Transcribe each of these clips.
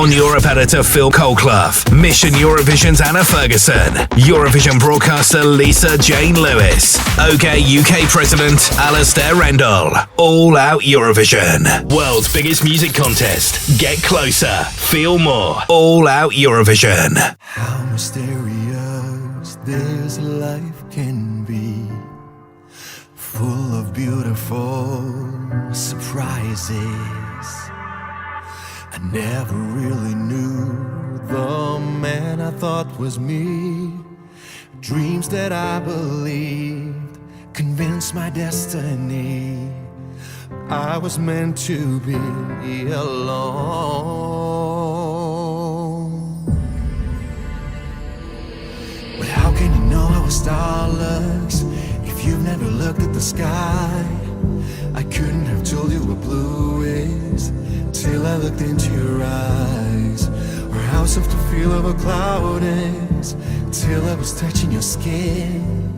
On Europe editor Phil Colclough, Mission Eurovision's Anna Ferguson, Eurovision broadcaster Lisa Jane Lewis, OK UK President Alastair Rendell. All Out Eurovision. World's biggest music contest. Get closer. Feel more. All Out Eurovision. How mysterious this life can be, full of beautiful surprises. I never really knew the man I thought was me. Dreams that I believed convinced my destiny. I was meant to be alone. But how can you know how a star looks if you've never looked at the sky? I couldn't have told you what blue is till I looked into your eyes, or how soft the feel of a cloud is till I was touching your skin.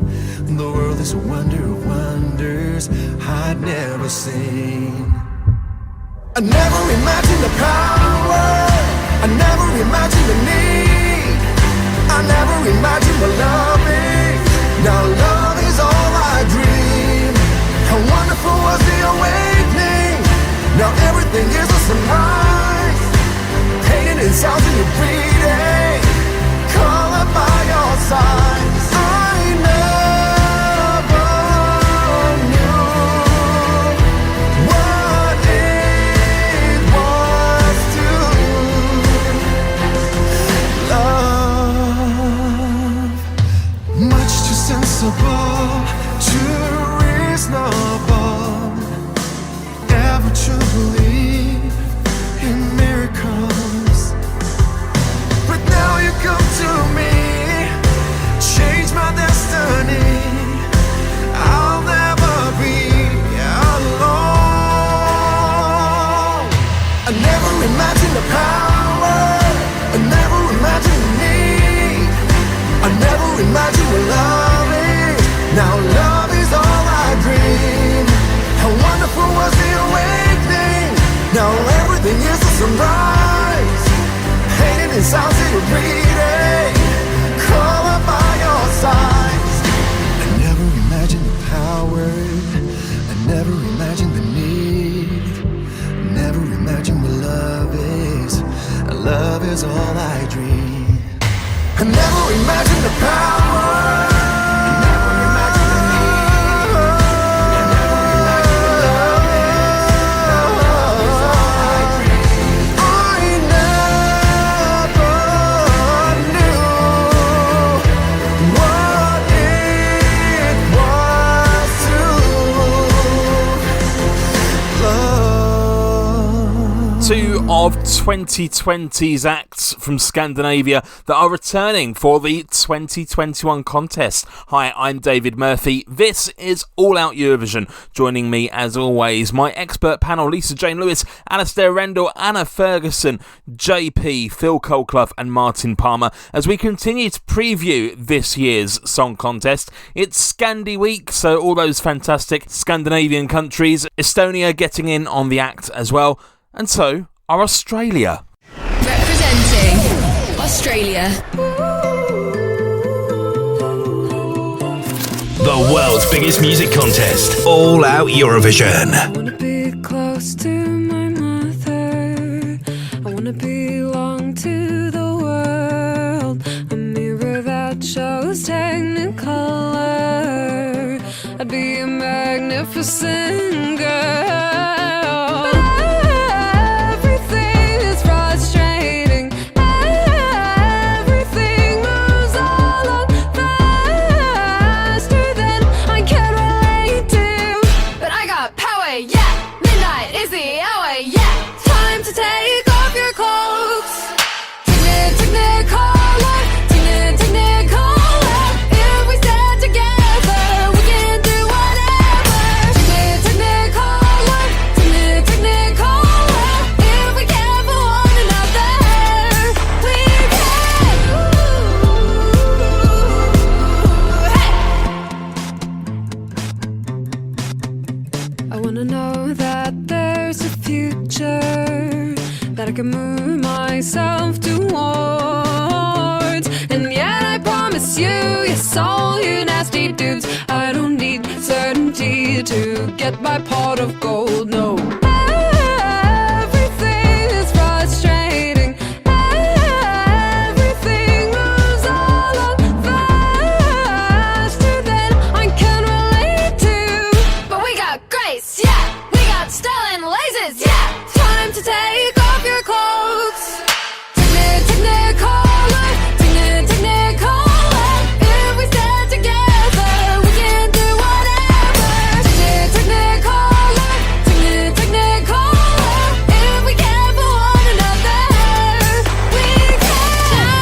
The world is a wonder of wonders I'd never seen. I never imagined the power, I never imagined the need, I never imagined what love is. Now love is all I dream. How wonderful was the awakening. Now everything is a surprise. Painted in sounds in your breathing, color by your side. I never knew what it was to love. Much too sensible, too reasonable, ever to believe in miracles. But now you come to me, change my destiny. I'll never be alone. I never imagined the power, I never imagined the need, I never imagined what love is. Now love is all I dream. How wonderful was the awakening. Now everything is a sunrise. Painted in sounds that you're reading, color by your sides. I never imagined the power, I never imagined the need, I never imagined what love is. Love is all I dream. I never imagined the power, two of 2020's acts from Scandinavia that are returning for the 2021 contest. Hi, I'm David Murphy. This is All Out Eurovision. Joining me, as always, my expert panel, Lisa Jane Lewis, Alastair Rendell, Anna Ferguson, JP, Phil Colclough and Martin Palmer, as we continue to preview this year's song contest. It's Scandi Week, so all those fantastic Scandinavian countries, Estonia getting in on the act as well. And so are Australia. Representing Australia. The world's biggest music contest. All Out Eurovision. I wanna be close to my mother. I wanna belong to the world. A mirror that shows technicolor. I'd be a magnificent girl. that I can move myself towards. And yet I promise you, yes, all you nasty dudes, I don't need certainty to get my pot of gold, no. Everything is frustrating. Everything moves along faster than I can relate to. But we got grace, yeah. We got style and lasers, yeah. Time to take off your clothes. Technicolor, Technicolor. If we stand together, we can do whatever. Technicolor, Technicolor. If we care for one another, we can shine,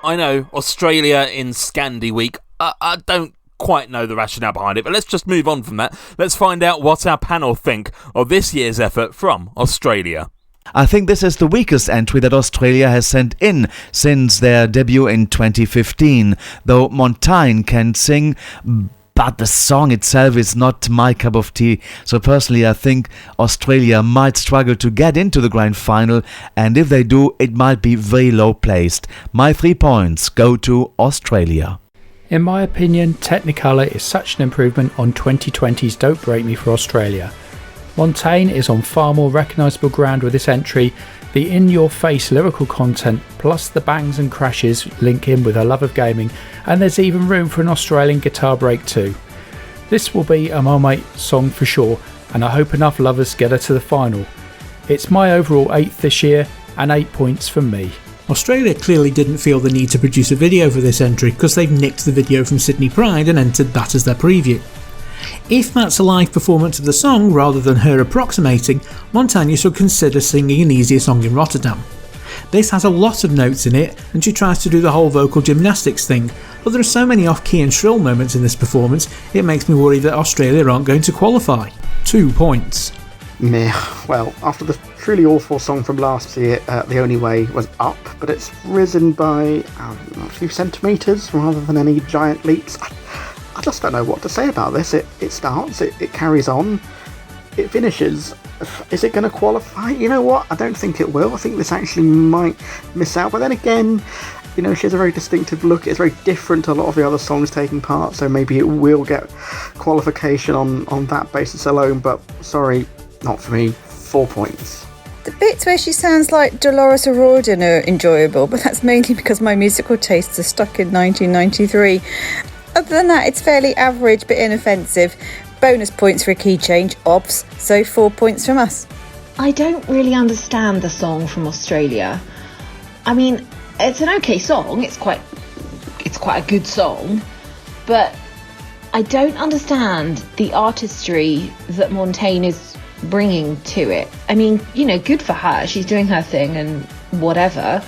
I know, Australia in Scandi Week. I don't quite know the rationale behind it, but let's just move on from that. Let's find out what our panel think of this year's effort from Australia. I think this is the weakest entry that Australia has sent in since their debut in 2015, though Montaigne can sing, but the song itself is not my cup of tea. So personally, I think Australia might struggle to get into the grand final, and if they do, it might be very low placed. My 3 points go to Australia. In my opinion, Technicolor is such an improvement on 2020's Don't Break Me for Australia. Montaigne is on far more recognisable ground with this entry. The in-your-face lyrical content plus the bangs and crashes link in with her love of gaming, and there's even room for an Australian guitar break too. This will be a Marmite song for sure, and I hope enough lovers get her to the final. It's my overall 8th this year, and 8 points from me. Australia clearly didn't feel the need to produce a video for this entry because they've nicked the video from Sydney Pride and entered that as their preview. If that's a live performance of the song rather than her approximating, Montaigne should consider singing an easier song in Rotterdam. This has a lot of notes in it and she tries to do the whole vocal gymnastics thing, but there are so many off-key and shrill moments in this performance it makes me worry that Australia aren't going to qualify. 2 points. Meh. Well, after the truly awful song from last year, The Only Way was up, but it's risen by a few centimetres rather than any giant leaps. I just don't know what to say about this. It starts, it carries on, it finishes. Is it going to qualify? You know what? I don't think it will. I think this actually might miss out. But then again, you know, she has a very distinctive look. It's very different to a lot of the other songs taking part, so maybe it will get qualification on that basis alone. But sorry, not for me. 4 points. The bits where she sounds like Dolores O'Riordan are enjoyable, but that's mainly because my musical tastes are stuck in 1993. Other than that, it's fairly average but inoffensive. Bonus points for a key change, obvs, so 4 points from us. I don't really understand the song from Australia. I mean, it's an okay song, it's quite a good song, but I don't understand the artistry that Montaigne is bringing to it. I mean, you know, good for her, she's doing her thing and whatever,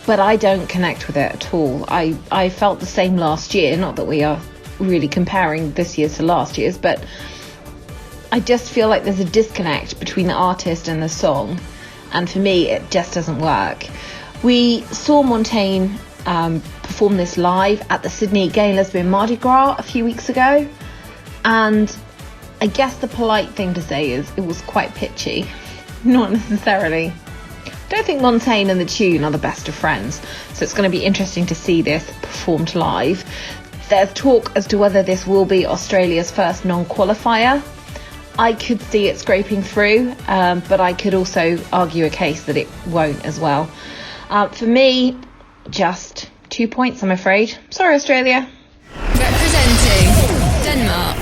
but I don't connect with it at all. I felt the same last year, not that we are really comparing this year's to last year's, but I just feel like there's a disconnect between the artist and the song, and for me it just doesn't work. We saw Montaigne perform this live at the Sydney Gay and Lesbian Mardi Gras a few weeks ago, and I guess the polite thing to say is it was quite pitchy. Not necessarily. I don't think Montaigne and the tune are the best of friends, so it's going to be interesting to see this performed live. There's talk as to whether this will be Australia's first non-qualifier. I could see it scraping through, but I could also argue a case that it won't as well. For me, just 2 points, I'm afraid. Sorry, Australia. Representing Denmark.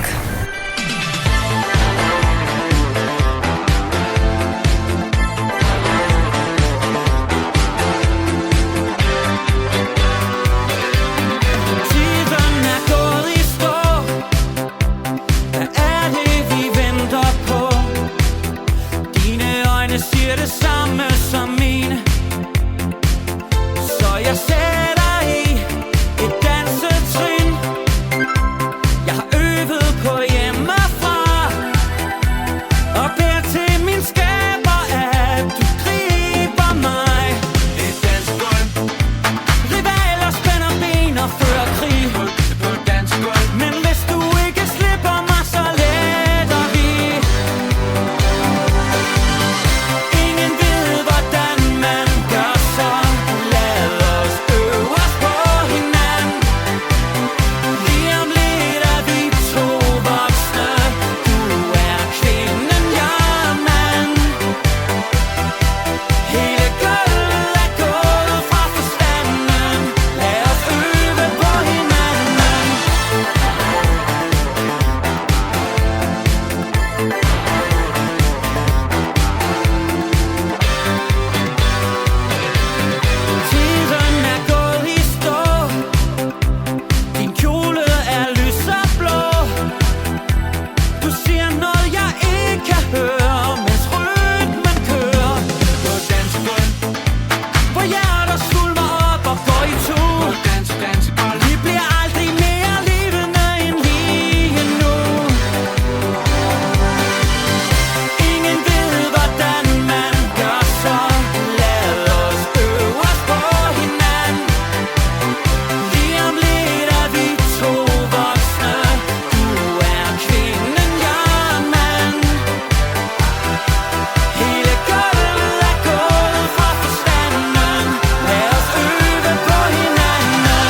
Øjnene siger det samme som mine, så jeg sætter i et dansetrin. Jeg har øvet på hjemmefra og beder til min skaber, at du griber mig. Et dansegulv, rivaler spænder ben og fører krig på dansegulv. Men hvis du ikke slipper mig, så letter vi. Ingen ved, hvordan man gør, så lad os øve os på hinanden. Lige om lidt er vi to voksne. Du er kvinden, jeg er mand. Hele gulvet er gået fra forstanden. Lad os øve på hinanden. Tiden er gået i stå. Din kjole er lyseblå. Du siger noget, jeg ikke kan høre, mens rytmen kører på dansegulv, hvor hjerter svulmer op og går i to. Vi bliver aldrig mere levende end lige nu. Ingen ved, hvordan man gør, så lad os øve os på hinanden. Lige om lidt er vi to voksne. Du er kvinden, jeg er mand. Hele gulvet er gået fra forstanden. Lad os øve på hinanden.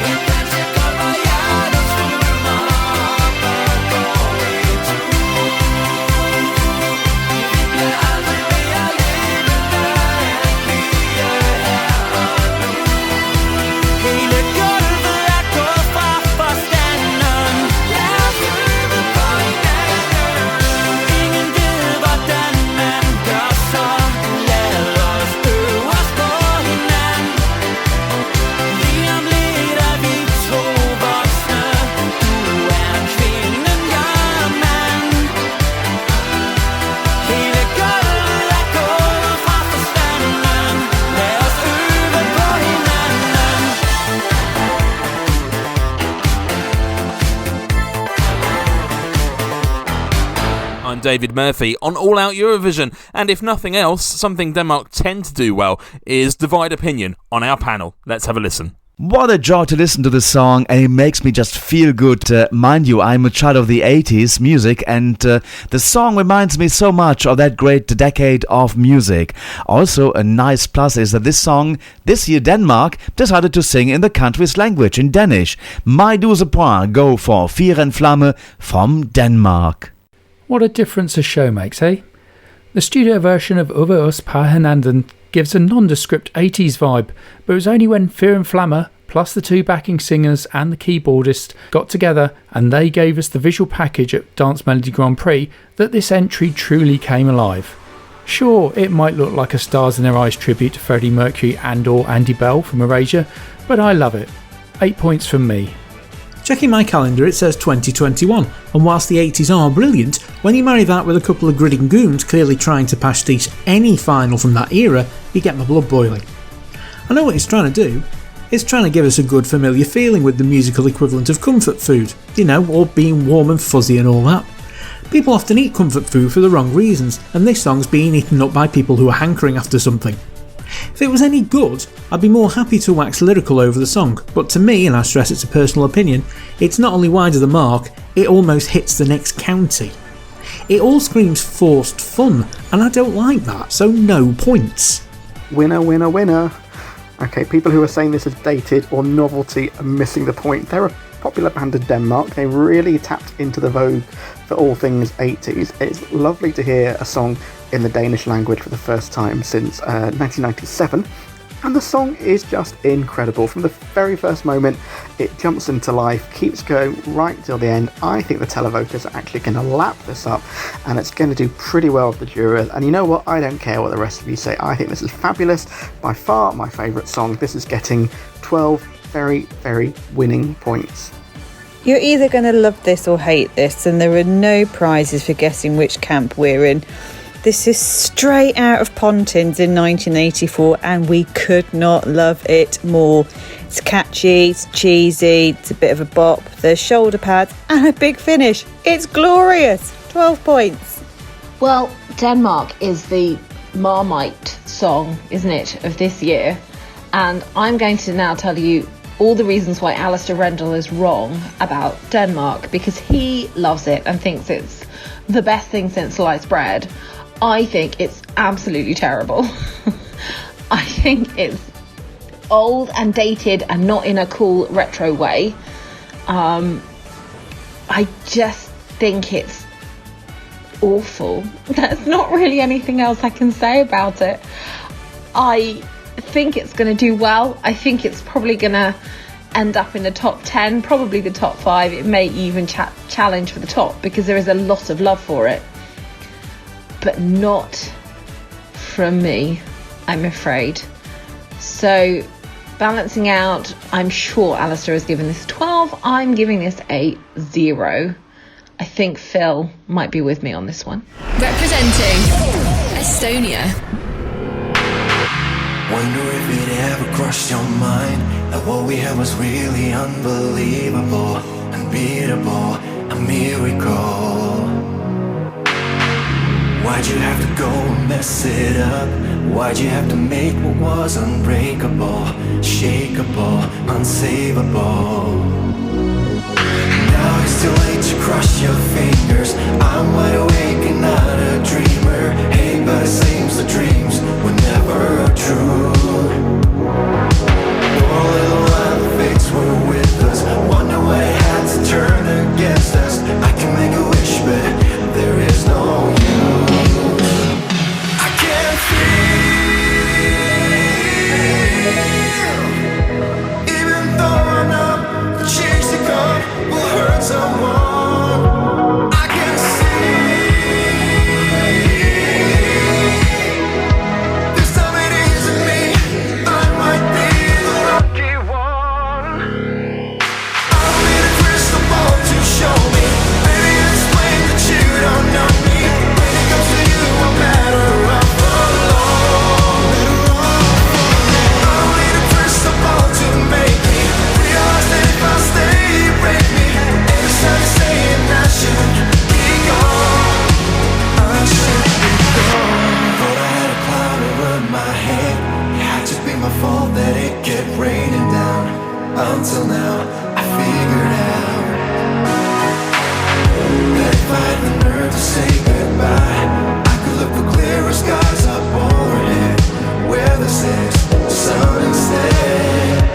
Et dansegulv, hvor hjertet svulmer op og går i to. Vi bliver aldrig mere levende end lige her og nu. Hele gulvet er gået fra forstanden. Lad os øve på hinanden. Ingen ved, hvordan man gør, så lad os øve os på hinanden. Lige om lidt er vi to voksne. Du er kvinden, jeg er mand. Hele gulvet er gået fra forstanden. Lad os øve på hinanden. I'm David Murphy on All Out Eurovision, and if nothing else, something Denmark tend to do well is divide opinion on our panel. Let's have a listen. What a joy to listen to this song, and it makes me just feel good. Mind you, I'm a child of the 80s music, and the song reminds me so much of that great decade of music. Also, a nice plus is that this song, this year Denmark, decided to sing in the country's language, in Danish. My 12 points go for Fire en Flamme from Denmark. What a difference a show makes, eh? The studio version of Over Us Par Hinanden gives a nondescript 80s vibe, but it was only when Fear and Flamme, plus the two backing singers and the keyboardist, got together and they gave us the visual package at Dance Melody Grand Prix that this entry truly came alive. Sure, it might look like a Stars in Their Eyes tribute to Freddie Mercury and or Andy Bell from Erasure, but I love it. 8 points from me. Checking my calendar, it says 2021, and whilst the 80s are brilliant, when you marry that with a couple of gritting goons clearly trying to pastiche any final from that era, you get my blood boiling. I know what it's trying to do. It's trying to give us a good familiar feeling with the musical equivalent of comfort food, you know, all being warm and fuzzy and all that. People often eat comfort food for the wrong reasons, and this song's being eaten up by people who are hankering after something. If it was any good, I'd be more happy to wax lyrical over the song, but to me, and I stress it's a personal opinion, it's not only wide of the mark, it almost hits the next county. It all screams forced fun, and I don't like that, so no points. Winner, winner, winner. Okay, people who are saying this is dated or novelty are missing the point. They're a popular band in Denmark. They really tapped into the vogue for all things 80s. It's lovely to hear a song in the Danish language for the first time since 1997. And the song is just incredible. From the very first moment, it jumps into life, keeps going right till the end. I think the televoters are actually going to lap this up, and it's going to do pretty well with the jurors. And you know what? I don't care what the rest of you say. I think this is fabulous. By far my favourite song. This is getting 12 very, very winning points. You're either going to love this or hate this, and there are no prizes for guessing which camp we're in. This is straight out of Pontins in 1984, and we could not love it more. It's catchy, it's cheesy, it's a bit of a bop, there's shoulder pads and a big finish. It's glorious. 12 points. Well, Denmark is the Marmite song, isn't it, of this year? And I'm going to now tell you all the reasons why Alistair Rendell is wrong about Denmark, because he loves it and thinks it's the best thing since sliced bread. I think it's absolutely terrible. I think it's old and dated and not in a cool retro way. I just think it's awful. There's not really anything else I can say about it. I think it's going to do well. I think it's probably going to end up in the top 10, probably the top 5. It may even challenge for the top because there is a lot of love for it. But not from me, I'm afraid. So, balancing out, I'm sure Alistair has given this 12. I'm giving this a 0. I think Phil might be with me on this one. Representing Estonia. Wonder if it ever crossed your mind that what we had was really unbelievable, unbeatable, a miracle. Why'd you have to go and mess it up? Why'd you have to make what was unbreakable, shakeable, unsavable? Now it's too late to cross your fingers. I'm wide awake and not a dreamer. Hey, but it seems the dreams were never true. Poor little while the fates were with us. Wonder what it had to turn against us. I can make a wish, but there is no use. I can't feel, even though I know the change to come will hurt someone. I can see this time it isn't me. I might be the lucky one. I don't need a crystal ball to show me. Maybe explain that you don't know me. When it comes to you, I'm better off alone. I don't need a crystal ball to make me realize that if I stay, you break me. Every time you're saying I shouldn't be gone, I shouldn't be gone. Thought I had a cloud over my head. It had to be my fault that it kept raining down. Until now, I figured out that if I had the nerve to say goodbye, I could look for clearer skies up overhead, where this is sun instead.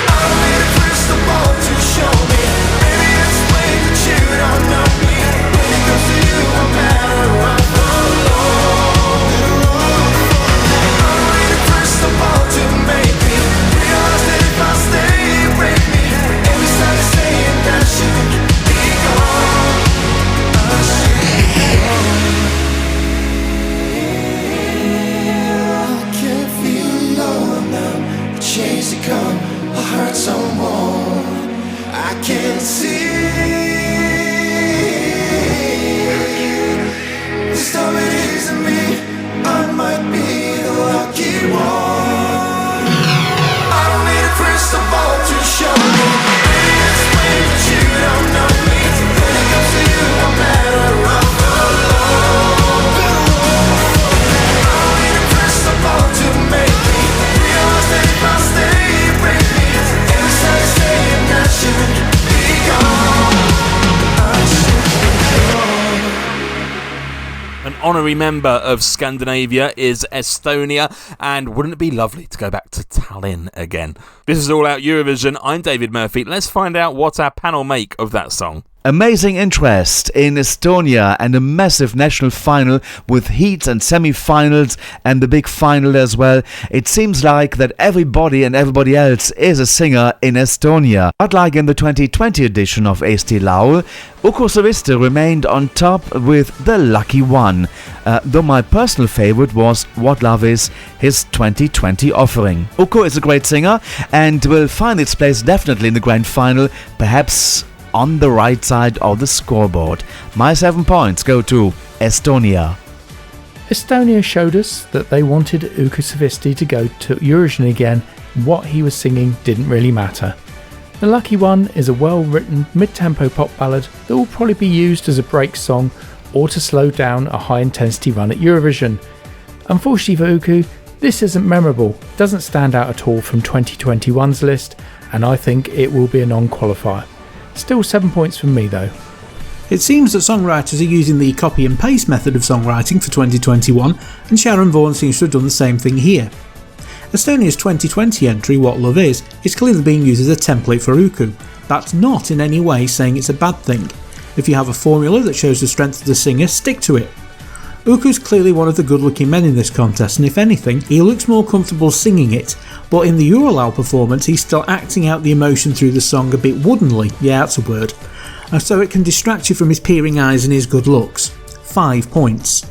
I don't need a crystal ball to show me. Maybe explain that you don't know me. When it comes to you, I'm better off alone. I don't need a crystal ball to make me realize that if I stay, you break me. Every time you're saying I shouldn't be gone, I shouldn't be gone. I can't feel alone now. The change to come will hurt someone. I can't see. This time it isn't me. I might be the lucky one. I don't need a crystal ball to show me. Maybe explain that you don't know me. When it comes to you, I'm better off alone. I don't need a crystal ball to make me realize that if I stay, you break me. Every time you're saying I shouldn't be gone, I shouldn't be gone. An honorary member of Scandinavia is Estonia, and wouldn't it be lovely to go back to Tallinn again? This is All Out Eurovision. I'm David Murphy. Let's find out what our panel make of that song. Amazing interest in Estonia and a massive national final with heats and semi-finals and the big final as well. It seems like that everybody and everybody else is a singer in Estonia. But like in the 2020 edition of Eesti Laul, Uku Saviste remained on top with The Lucky One, though my personal favorite was What Love Is, his 2020 offering. Uku is a great singer and will find its place definitely in the grand final, perhaps on the right side of the scoreboard. My 7 points go to Estonia. Estonia showed us that they wanted Uku Saviste to go to Eurovision again. What he was singing didn't really matter. The Lucky One is a well-written mid-tempo pop ballad that will probably be used as a break song or to slow down a high-intensity run at Eurovision. Unfortunately for Uku, this isn't memorable, doesn't stand out at all from 2021's list, and I think it will be a non-qualifier. Still 7 points from me though. It seems that songwriters are using the copy and paste method of songwriting for 2021, and Sharon Vaughan seems to have done the same thing here. Estonia's 2020 entry, What Love Is clearly being used as a template for Uku. That's not in any way saying it's a bad thing. If you have a formula that shows the strength of the singer, stick to it. Uku's clearly one of the good looking men in this contest, and if anything, he looks more comfortable singing it, but in the Eurolau performance he's still acting out the emotion through the song a bit woodenly, yeah that's a word, so it can distract you from his peering eyes and his good looks. 5 points.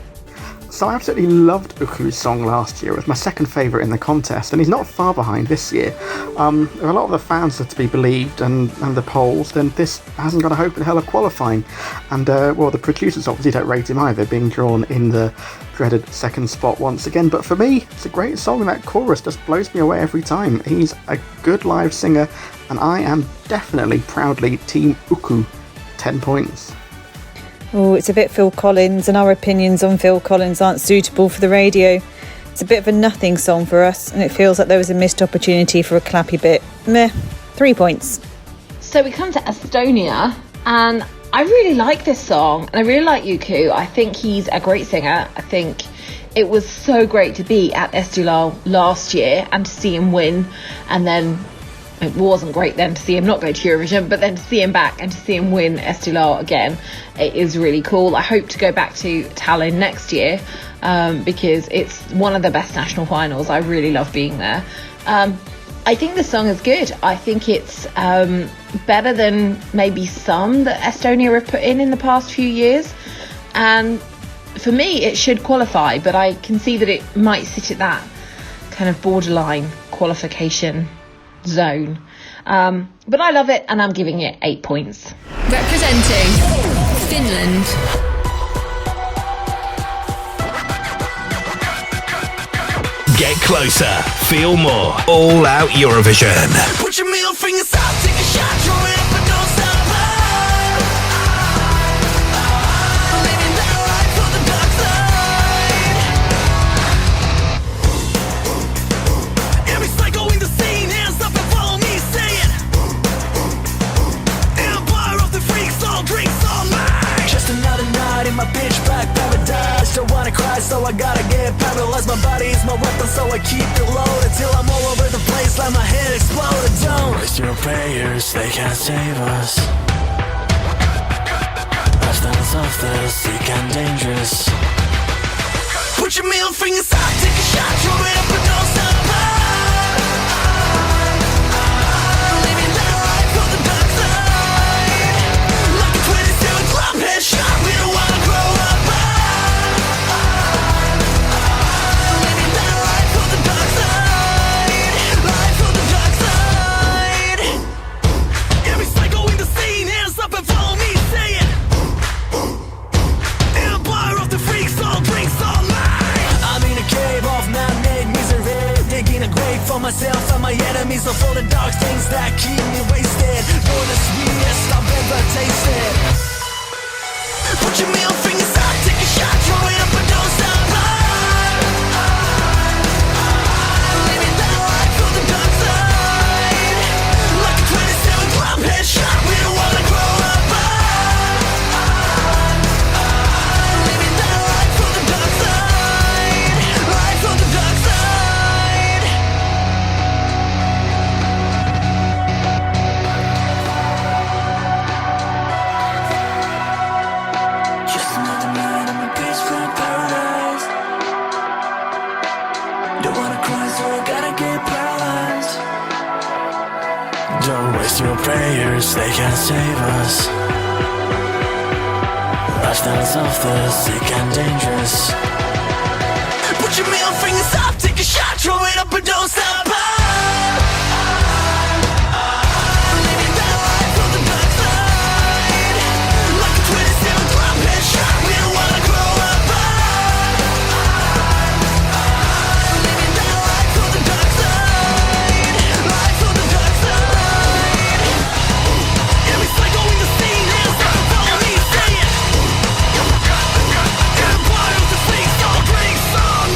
So I absolutely loved Uku's song last year. It was my second favourite in the contest, and he's not far behind this year. If a lot of the fans are to be believed and the polls, then this hasn't got a hope in hell of qualifying. And, well, the producers obviously don't rate him either, being drawn in the dreaded second spot once again. But for me, it's a great song, and that chorus just blows me away every time. He's a good live singer, and I am definitely proudly Team Uku. 10 points. Oh, it's a bit Phil Collins, and our opinions on Phil Collins aren't suitable for the radio. It's a bit of a nothing song for us, and it feels like there was a missed opportunity for a clappy bit. Meh. 3 points. So we come to Estonia, and I really like this song, and I really like Uku. I think he's a great singer. I think it was so great to be at Eesti Laul last year and to see him win, and then it wasn't great then to see him not go to Eurovision, but then to see him back and to see him win Eesti Laul again, it is really cool. I hope to go back to Tallinn next year because it's one of the best national finals. I really love being there. I think the song is good. I think it's better than maybe some that Estonia have put in the past few years. And for me, it should qualify, but I can see that it might sit at that kind of borderline qualification zone. But I love it, and I'm giving it 8 points. Representing Finland. Get closer, feel more. All Out Eurovision. Put your middle fingers out, take a shot, throw it up and don't stop. Living that life on the dark side. Every cycle in the scene, hands up and follow me, say it. Empire of the freaks, all drinks, all mine. Just another night in my pitch black paradise. Don't wanna cry, so I gotta get paralyzed. My body is my weapon, so I keep it loaded till I'm all over the place, like my head exploded. Don't waste your prayers, they can't save us. Lifestyles of the sick and dangerous. Put your middle fingers out, take a shot, throw it up and don't stop. Living that life on the dark side. Like a 27 club headshot, we don't wanna grow up. Living that life on the dark side. Life on the dark side. Every cycle in the scene, hands up and follow me, say it. Empire of the freaks, all drinks, all mine. I'm in a cave of man-made misery, digging a grave for myself and my enemies, all for the dark things that keep me wasted. You're the sweetest I've ever tasted. Put your middle fingers out, take a shot, throw it up and don't stop. Living that life on the dark side. Like a 27 club headshot, we don't wanna grow up. Living that life on the dark side. Life on the dark side. through prayers, they can't save us. Lifestyles of the sick and dangerous. Put your middle fingers up, take a shot, throw it up and don't stop. Living that life on the dark side, like a 27 drop headshot, we don't wanna grow up. Living that life on the dark side, life on the dark side. Every cycle in the scene is follow me, say it. And a part of the thing, so bring song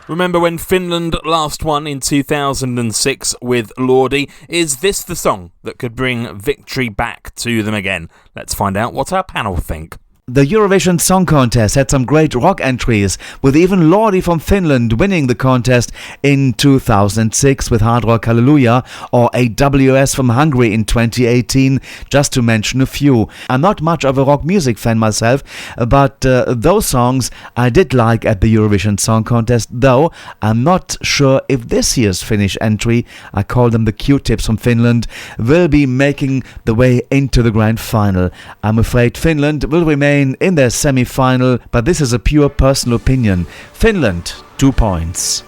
Remember when Finland last won in 2006 with Lordi? Is this the song that could bring victory back to them again? Let's find out what our panel think. The Eurovision Song Contest had some great rock entries, with even Lordi from Finland winning the contest in 2006 with Hard Rock Hallelujah, or AWS from Hungary in 2018, just to mention a few. I'm not much of a rock music fan myself, but those songs I did like at the Eurovision Song Contest, though I'm not sure if this year's Finnish entry, I call them the Q-Tips from Finland, will be making the way into the grand final. I'm afraid Finland will remain in their semi-final, but this is a pure personal opinion. Finland, 2 points.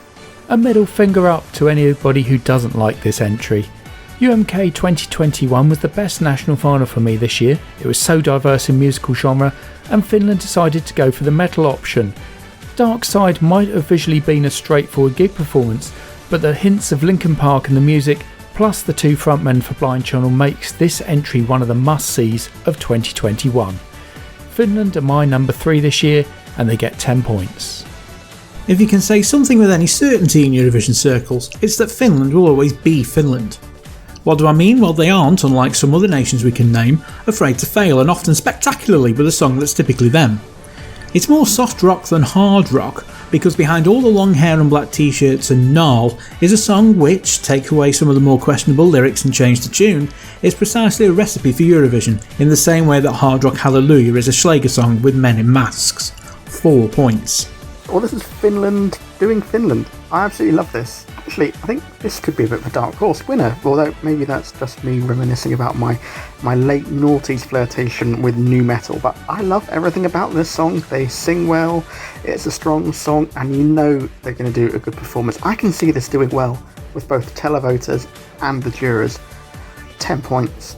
A middle finger up to anybody who doesn't like this entry. UMK 2021 was the best national final for me this year. It was so diverse in musical genre, and Finland decided to go for the metal option. Dark Side might have visually been a straightforward gig performance, but the hints of Linkin Park in the music, plus the two frontmen for Blind Channel, makes this entry one of the must-sees of 2021. Finland are my number 3 this year, and they get 10 points. If you can say something with any certainty in Eurovision circles, it's that Finland will always be Finland. What do I mean? Well, they aren't, unlike some other nations we can name, afraid to fail, and often spectacularly with a song that's typically them. It's more soft rock than hard rock, because behind all the long hair and black t-shirts and gnarl is a song which, take away some of the more questionable lyrics and change the tune, is precisely a recipe for Eurovision, in the same way that Hard Rock Hallelujah is a Schlager song with men in masks. 4 points. Well, this is Finland doing Finland. I absolutely love this. Actually, I think this could be a bit of a dark horse winner, although maybe that's just me reminiscing about my late noughties flirtation with nu metal. But I love everything about this song. They sing well, it's a strong song, and you know they're going to do a good performance. I can see this doing well with both televoters and the jurors. 10 points.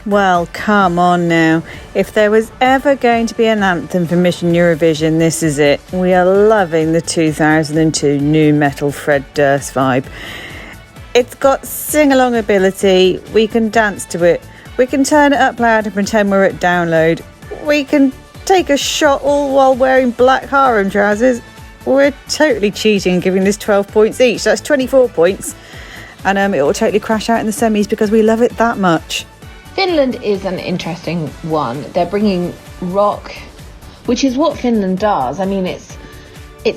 Well, come on now. If there was ever going to be an anthem for Mission Eurovision, this is it. We are loving the 2002 nu metal Fred Durst vibe. It's got sing-along ability. We can dance to it. We can turn it up loud and pretend we're at download. We can take a shot all while wearing black harem trousers. We're totally cheating, giving this 12 points each. That's 24 points. And it will totally crash out in the semis because we love it that much. Finland is an interesting one. They're bringing rock, which is what Finland does. I mean, it's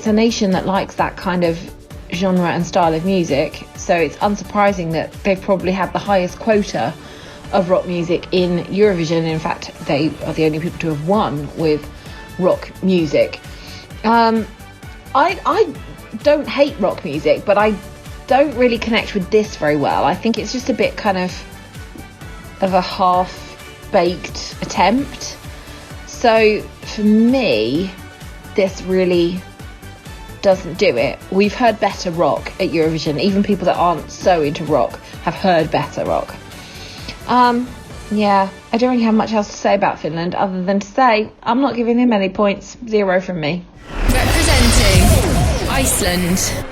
a nation that likes that kind of genre and style of music, so it's unsurprising that they've probably had the highest quota of rock music in Eurovision. In fact, they are the only people to have won with rock music. I don't hate rock music, but I don't really connect with this very well. I think it's just a bit kind of a half-baked attempt. So for me, this really doesn't do it. We've heard better rock at Eurovision. Even people that aren't so into rock have heard better rock. Yeah, I don't really have much else to say about Finland other than to say I'm not giving them any points. 0 from me. Representing Iceland.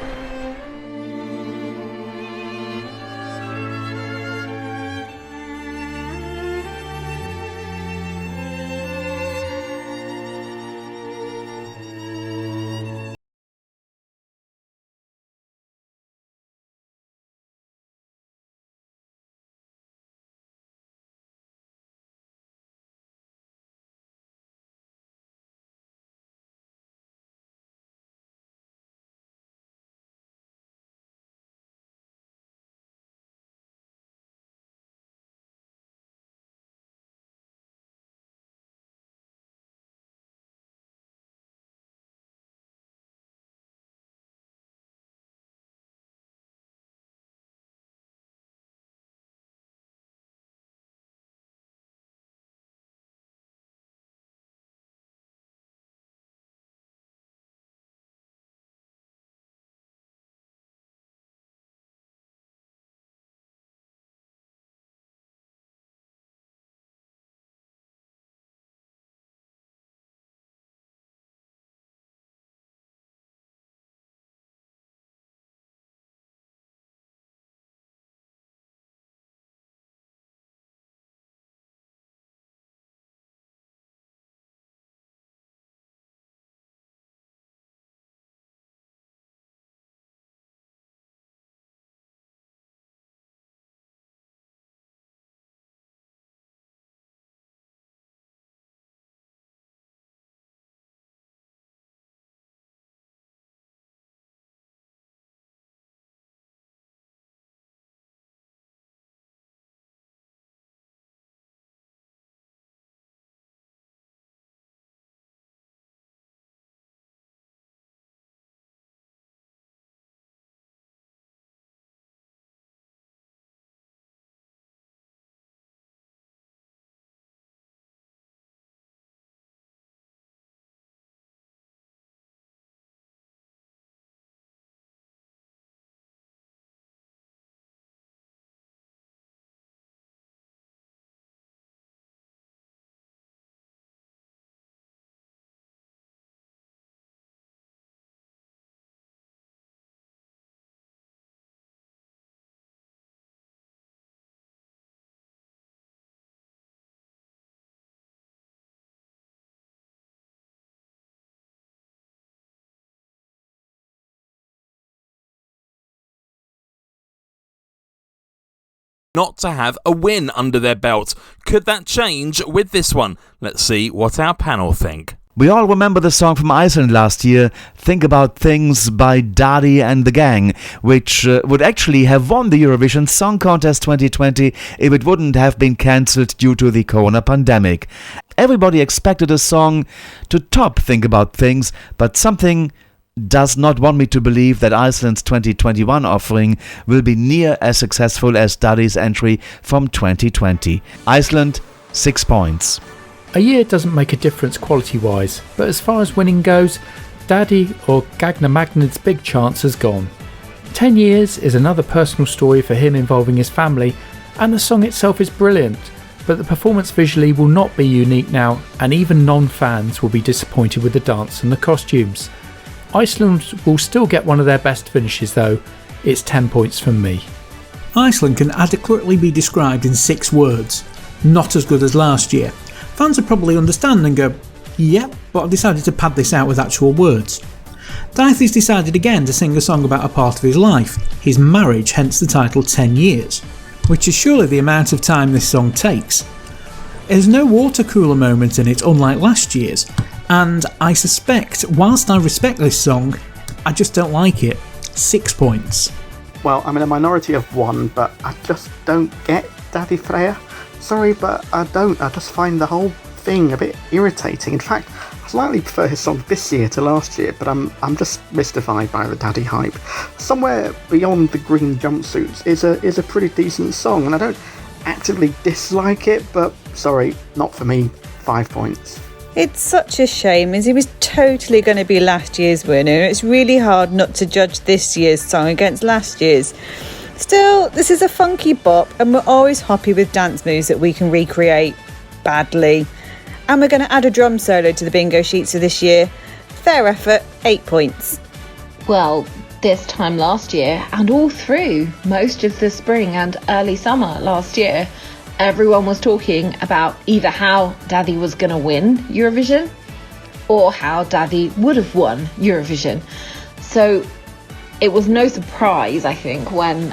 not to have a win under their belt. Could that change with this one? Let's see what our panel think. We all remember the song from Iceland last year, Think About Things by Daddy and the Gang, which would actually have won the Eurovision Song Contest 2020 if it wouldn't have been cancelled due to the corona pandemic. Everybody expected a song to top Think About Things, but something does not want me to believe that Iceland's 2021 offering will be near as successful as Daddy's entry from 2020. Iceland, 6 points. A year doesn't make a difference quality-wise, but as far as winning goes, Daddy or Gagna Magnid's big chance has gone. 10 years is another personal story for him involving his family, and the song itself is brilliant, but the performance visually will not be unique now, and even non-fans will be disappointed with the dance and the costumes. Iceland will still get one of their best finishes though. It's 10 points from me. Iceland can adequately be described in 6 words. Not as good as last year. Fans will probably understand and go, yep, but I've decided to pad this out with actual words. Dythy's decided again to sing a song about a part of his life, his marriage, hence the title 10 Years, which is surely the amount of time this song takes. There's no water cooler moment in it, unlike last year's, and I suspect, whilst I respect this song, I just don't like it. 6 points. Well, I'm in a minority of 1, but I just don't get Daddy Freya. Sorry, but I don't. I just find the whole thing a bit irritating. In fact, I slightly prefer his song this year to last year, but I'm just mystified by the Daddy hype. Somewhere Beyond the Green Jumpsuits is a pretty decent song, and I don't actively dislike it, but sorry, not for me. 5 points. It's such a shame, as he was totally going to be last year's winner. It's really hard not to judge this year's song against last year's. Still, this is a funky bop, and we're always happy with dance moves that we can recreate badly. And we're going to add a drum solo to the bingo sheets for this year. Fair effort, 8 points. Well, this time last year, and all through most of the spring and early summer last year, everyone was talking about either how Daddy was going to win Eurovision or how Daddy would have won Eurovision. So it was no surprise, I think, when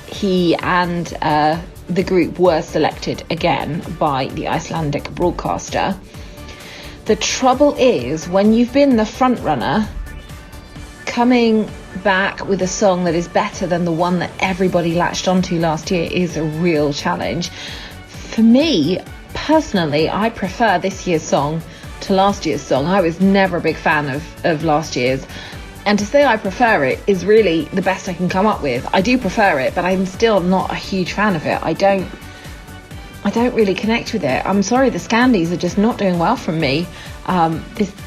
he and the group were selected again by the Icelandic broadcaster. The trouble is, when you've been the front runner, coming back with a song that is better than the one that everybody latched onto last year is a real challenge. For me, personally, I prefer this year's song to last year's song. I was never a big fan of last year's. And to say I prefer it is really the best I can come up with. I do prefer it, but I'm still not a huge fan of it. I don't really connect with it. I'm sorry, the Scandies are just not doing well from me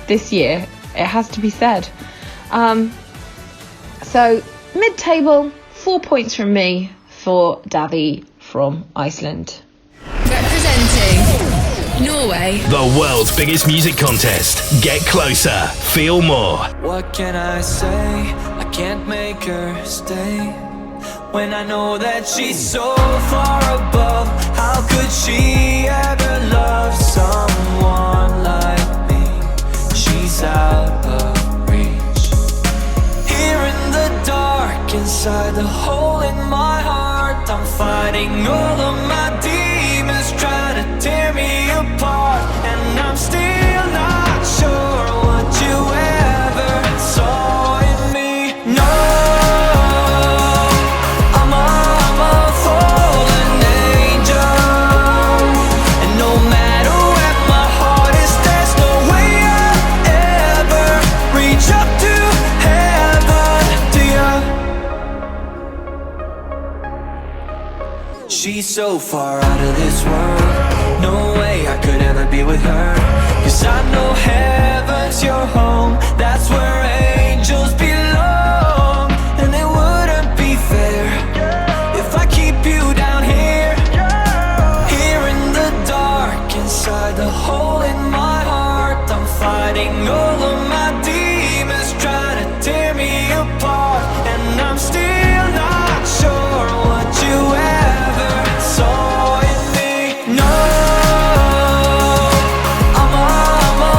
this year. It has to be said. So mid-table, 4 points from me for Daddy from Iceland. Representing Norway, The world's biggest music contest. Get closer, feel more. What can I say? I can't make her stay when I know that she's so far above. How could she ever love someone like me? She's out of reach. Here in the dark, inside the hole in my heart, I'm fighting all of my demons, trying to tear me apart. And I'm still not sure what you ever saw in me. No, I'm a fallen angel, and no matter where my heart is, there's no way I'll ever reach up to heaven, to you. She's so far out of this world, no way I could ever be with her. 'Cause I know heaven's your home, that's where angels belong. And it wouldn't be fair if I keep you down here, here in the dark, inside the hole in my heart. I'm fighting all of my demons, trying to tear me apart. And I'm still not sure what you ever saw in me. No, I'm a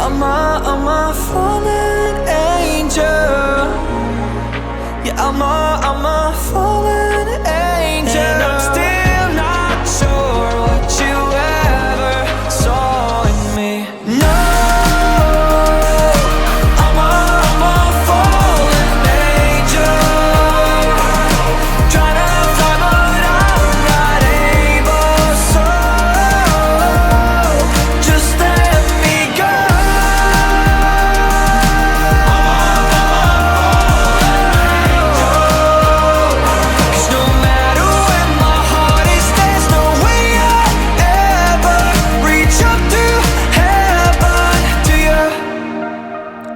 I'm a fallen angel. Yeah, I'm a fallen angel. And I'm still not sure what you ever saw in me. No, I'm a fallen angel. Trying to fly but I'm not able. So just let me go. Cause no matter where my heart is, there's no way I'll ever reach up to heaven. Do you?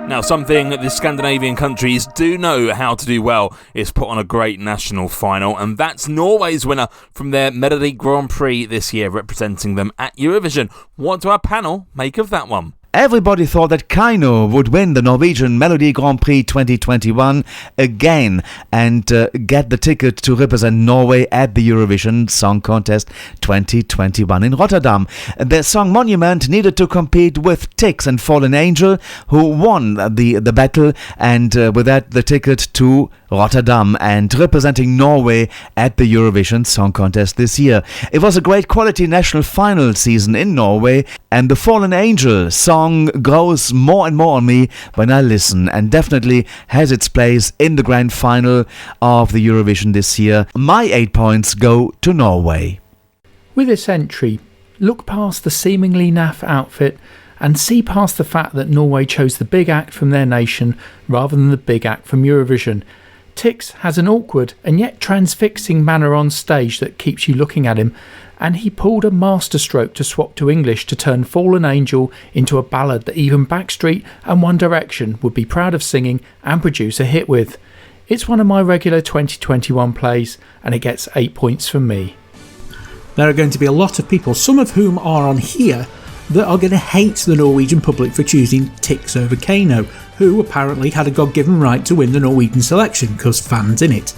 Now, something the Scandinavian countries do know how to do well is put on a great national final, and that's Norway's winner from their Melody Grand Prix this year, representing them at Eurovision. What do our panel make of that one? Everybody thought that Kaino would win the Norwegian Melody Grand Prix 2021 again and get the ticket to represent Norway at the Eurovision Song Contest 2021 in Rotterdam. Their song Monument needed to compete with Tix and Fallen Angel, who won the battle, and with that the ticket to Rotterdam and representing Norway at the Eurovision Song Contest this year. It was a great quality national final season in Norway, and the Fallen Angel song grows more and more on me when I listen, and definitely has its place in the grand final of the Eurovision this year. My 8 points go to Norway. With this entry, look past the seemingly naff outfit and see past the fact that Norway chose the big act from their nation rather than the big act from Eurovision. Tix has an awkward and yet transfixing manner on stage that keeps you looking at him, and he pulled a masterstroke to swap to English to turn Fallen Angel into a ballad that even Backstreet and One Direction would be proud of singing and produce a hit with. It's one of my regular 2021 plays, and it gets 8 points from me. There are going to be a lot of people, some of whom are on here, that are going to hate the Norwegian public for choosing Tix over Kaino, who apparently had a God-given right to win the Norwegian selection because fans in it.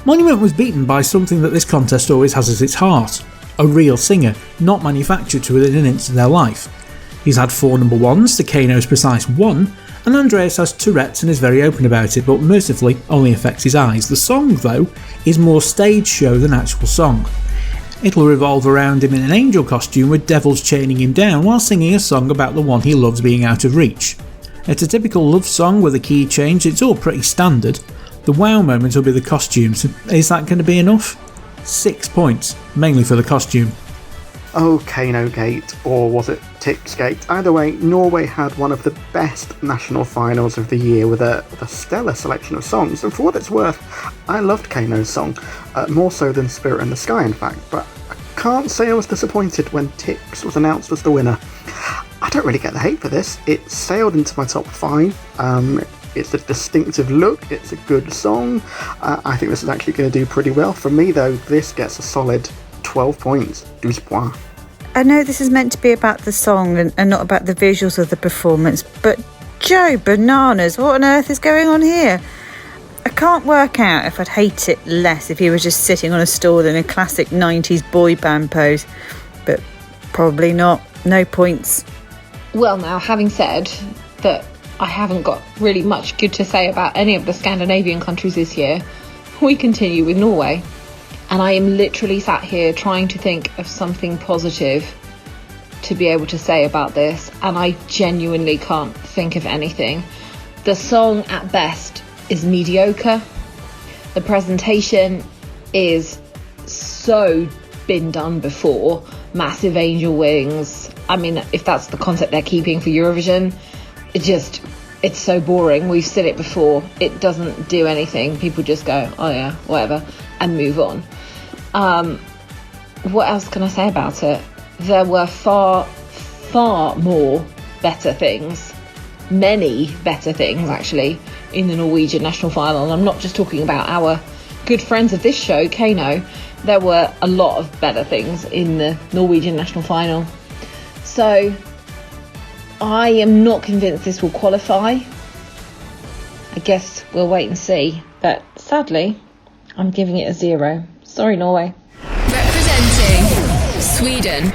Monument was beaten by something that this contest always has at its heart: a real singer, not manufactured to within an inch of their life. He's had 4 number 1s to Kaino's precise 1, and Andreas has Tourette's and is very open about it, but mercifully only affects his eyes. The song, though, is more stage show than actual song. It'll revolve around him in an angel costume with devils chaining him down while singing a song about the one he loves being out of reach. It's a typical love song with a key change. It's all pretty standard. The wow moment will be the costumes. Is that going to be enough? 6 points, mainly for the costume. Oh, Kaino Gate, or was it Tix Gate? Either way, Norway had one of the best national finals of the year with a stellar selection of songs, and for what it's worth, I loved Kaino's song, more so than Spirit in the Sky in fact, but I can't say I was disappointed when Tix was announced as the winner. I don't really get the hate for this. It sailed into my top 5. It's a distinctive look, it's a good song. I think this is actually going to do pretty well. For me though, this gets a solid 12 points. 12 points. I know this is meant to be about the song and not about the visuals of the performance, but Joe Bananas, what on earth is going on here? I can't work out if I'd hate it less if he was just sitting on a stool in a classic 90s boy band pose, but probably not. No points. Well, now, having said that I haven't got really much good to say about any of the Scandinavian countries this year, we continue with Norway. And I am literally sat here trying to think of something positive to be able to say about this, and I genuinely can't think of anything. The song at best is mediocre. The presentation is so been done before. Massive angel wings. I mean, if that's the concept they're keeping for Eurovision, it's so boring. We've said it before. It doesn't do anything. People just go, oh yeah, whatever, and move on. What else can I say about it? There were far more better things, many better things actually, in the Norwegian national final. And I'm not just talking about our good friends of this show, Kaino. There were a lot of better things in the Norwegian national final. So I am not convinced this will qualify. I guess we'll wait and see. But sadly, I'm giving it a 0. Sorry, Norway. Representing Sweden.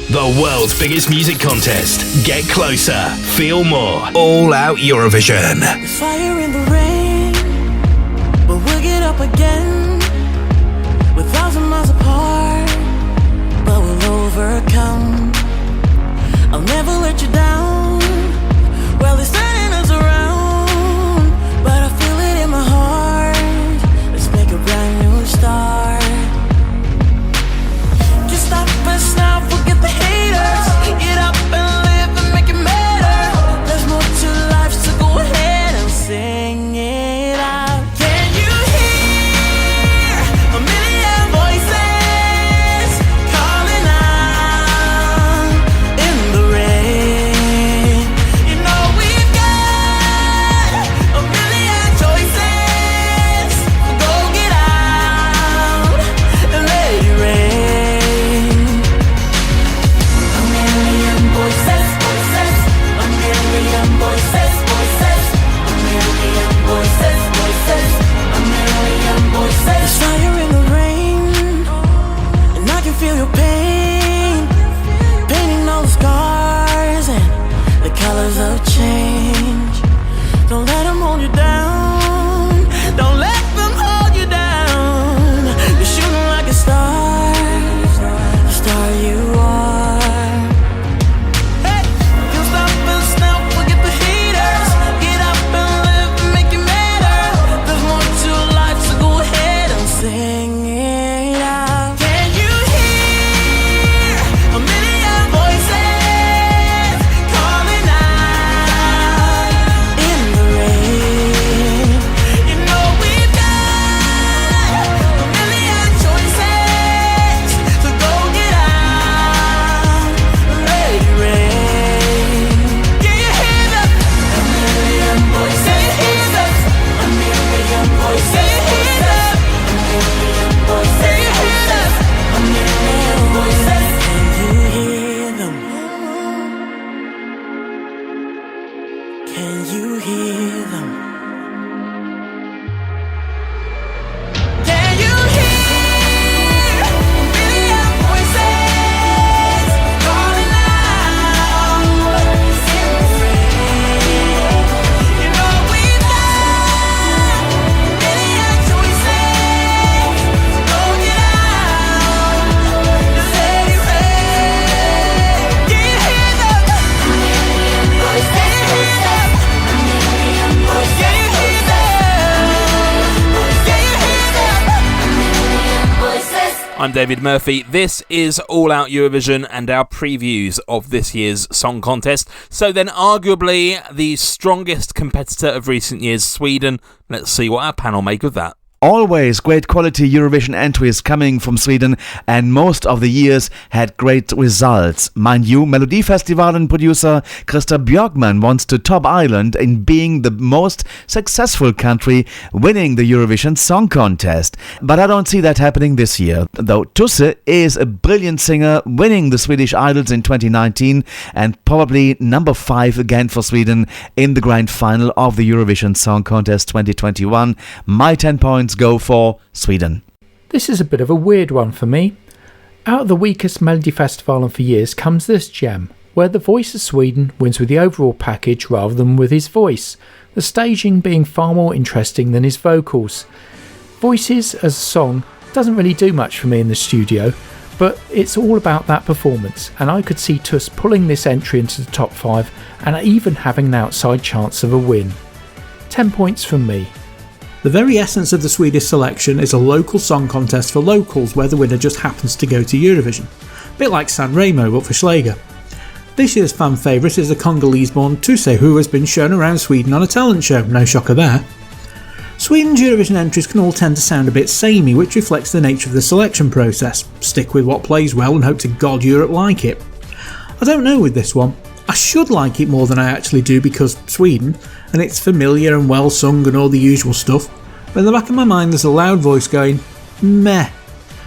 The world's biggest music contest. Get closer, feel more. All Out Eurovision. There's fire in the rain, but we'll get up again. We're 1,000 miles apart, but we'll overcome. I'll never let you down. Well, it's turning us around, but I feel it in my heart. Let's make a brand new start. Just stop us now, forget the haters. Get up and live and make it matter. There's more to life, so go ahead and sing it out. Can you hear a million voices calling out in the rain? You know we've got a million choices. Go get out and let it rain. A million voices, voices. A million voices, voices. A million voices, voices. A million voices. There's fire in the rain, and I can feel your pain, painting all the scars and the colors of change. Don't let them hold you down. Don't let them hold you down. You're shooting like a star, the star you are. Hey, you stop us now, forget the haters. Get up and live and make it matter. There's more to life, so go ahead and sing it out. Can you hear a million voices calling out in the rain? You know we've got a million choices, so go get out and let it rain. Can you hear them? A million voices, a million voices, a million voices, a million voices. Can you hear them? Can you hear them? Can you hear a million voices calling out in the rain? You know we've got a million choices. Go get out and let it rain. Can you hear them? A million voices. Can you hear them? A million voices. Can you hear them? Can you hear them? A million voices. I'm David Murphy. This is All Out Eurovision and our previews of this year's song contest. So then, arguably the strongest competitor of recent years, Sweden. Let's see what our panel make of that. Always great quality Eurovision entries coming from Sweden, and most of the years had great results. Mind you, Melodifestivalen producer Christer Björkman wants to top Ireland in being the most successful country winning the Eurovision Song Contest. But I don't see that happening this year, though Tusse is a brilliant singer, winning the Swedish Idols in 2019 and probably number 5 again for Sweden in the grand final of the Eurovision Song Contest 2021. My 10 points go for Sweden. This is a bit of a weird one for me. Out of the weakest Melodifestivalen for years comes this gem, where the voice of Sweden wins with the overall package rather than with his voice, the staging being far more interesting than his vocals. Voices as a song doesn't really do much for me in the studio, but it's all about that performance, and I could see Tusse pulling this entry into the top 5 and even having an outside chance of a win. 10 points from me. The very essence of the Swedish selection is a local song contest for locals where the winner just happens to go to Eurovision. A bit like San Remo but for Schlager. This year's fan favourite is the Congolese-born Tusse, who has been shown around Sweden on a talent show, no shocker there. Sweden's Eurovision entries can all tend to sound a bit samey, which reflects the nature of the selection process. Stick with what plays well and hope to God Europe like it. I don't know with this one. I should like it more than I actually do because Sweden, and it's familiar and well sung and all the usual stuff, but in the back of my mind there's a loud voice going, meh.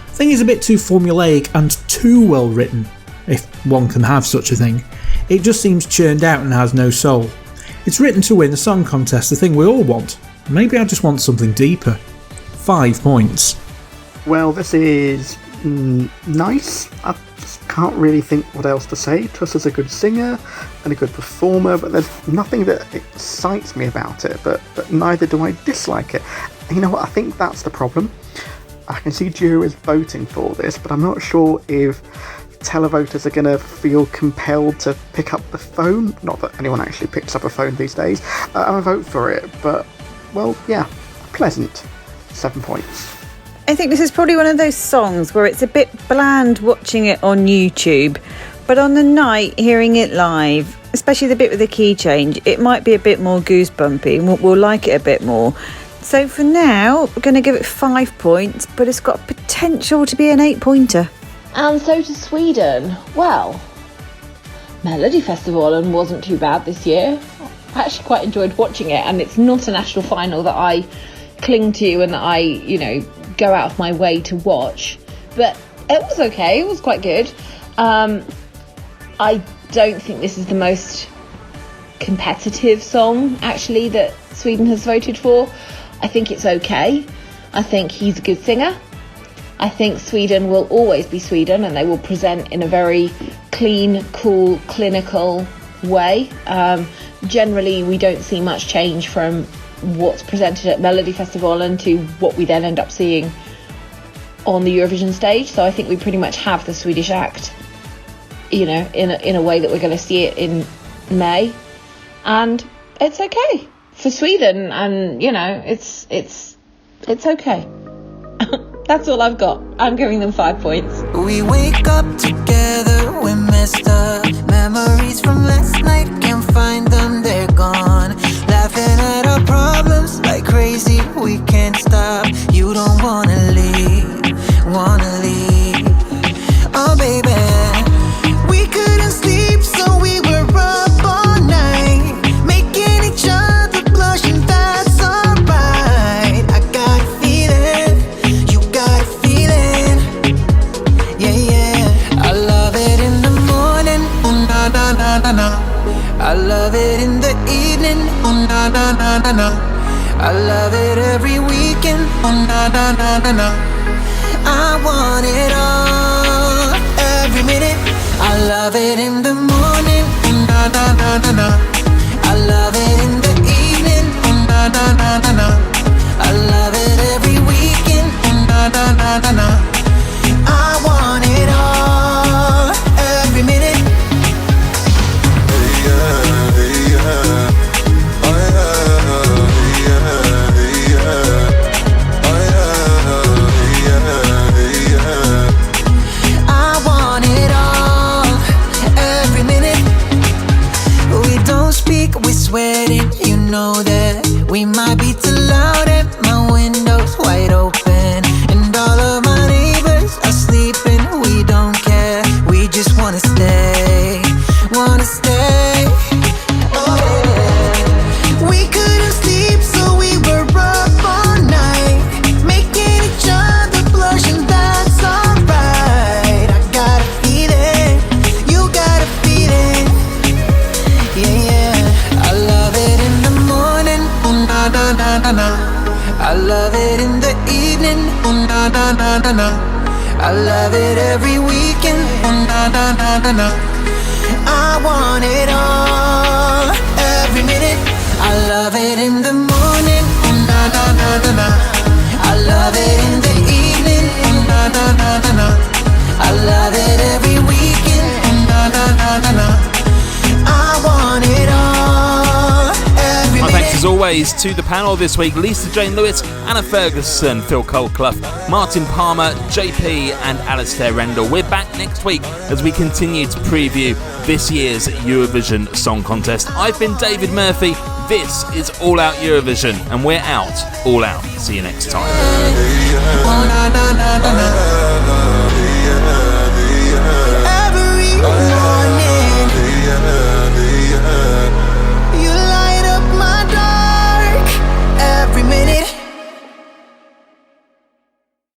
The thing is a bit too formulaic and too well written, if one can have such a thing. It just seems churned out and has no soul. It's written to win the song contest, the thing we all want. Maybe I just want something deeper. 5 points. Well, this is nice. I just can't really think what else to say. Tuss is a good singer and a good performer, but there's nothing that excites me about it, but neither do I dislike it. And you know what, I think that's the problem. I can see juries voting for this, but I'm not sure if televoters are going to feel compelled to pick up the phone. Not that anyone actually picks up a phone these days. I vote for it, but, well, yeah, pleasant. 7 points. I think this is probably one of those songs where it's a bit bland watching it on YouTube, but on the night, hearing it live, especially the bit with the key change, it might be a bit more goosebumpy and we'll like it a bit more. So for now, we're going to give it 5 points, but it's got potential to be an 8-pointer. And so to Sweden. Well, Melody Festival wasn't too bad this year. I actually quite enjoyed watching it, and it's not a national final that I cling to and that I, go out of my way to watch. But it was okay, it was quite good. I don't think this is the most competitive song, actually, that Sweden has voted for. I think it's okay. I think he's a good singer. I think Sweden will always be Sweden, and they will present in a very clean, cool, clinical way. Generally, we don't see much change from what's presented at Melody Festival and to what we then end up seeing on the Eurovision stage. So I think we pretty much have the Swedish act, in a way that we're going to see it in May, and it's okay for Sweden, and it's okay. That's all I've got. I'm giving them 5 points. We wake up together, we messed up. Memories from last night, can't find them, they're gone. Laughing at our problems like crazy, we can't stop. You don't wanna leave. Oh baby, we couldn't sleep, so we were up all night, making each other blush, and that's alright. I got a feeling, you got a feeling. Yeah, I love it in the morning, oh na na na na na. I love it in the evening, oh na na na na na. I love it every weekend, oh na na na na na. I want it all, every minute. I love it in the morning, oh na na na na na. I love it in the evening, oh na na na na na. I love it every weekend, oh na na na na na. I want it all, every minute. Hey yeah, hey yeah. Sweating, you know that we might be too loud and my window's wide open, and all of my neighbors are sleeping. We don't care, we just wanna stay. Oh yeah. We couldn't sleep, so we were up all night, making each other blush, and that's alright. I got a feeling, you got a feeling. Yeah. I love it in the morning, oh na na na na na. I love it in the evening, oh na na na na na. I love it every weekend, oh na na na na na. I want it all, every minute. I love it in the morning, oh na na na na na. I love it in the evening, oh na na na na na. I love it every weekend, oh na na na na na. I want it all, every My minute. thanks as always to the panel this week: Lisa Jane Lewis, Anna Ferguson, Phil Colclough, Martin Palmer, JP and Alastair Rendell. We're back next week as we continue to preview this year's Eurovision Song Contest. I've been David Murphy. This is All Out Eurovision, and we're out, all out. See you next time.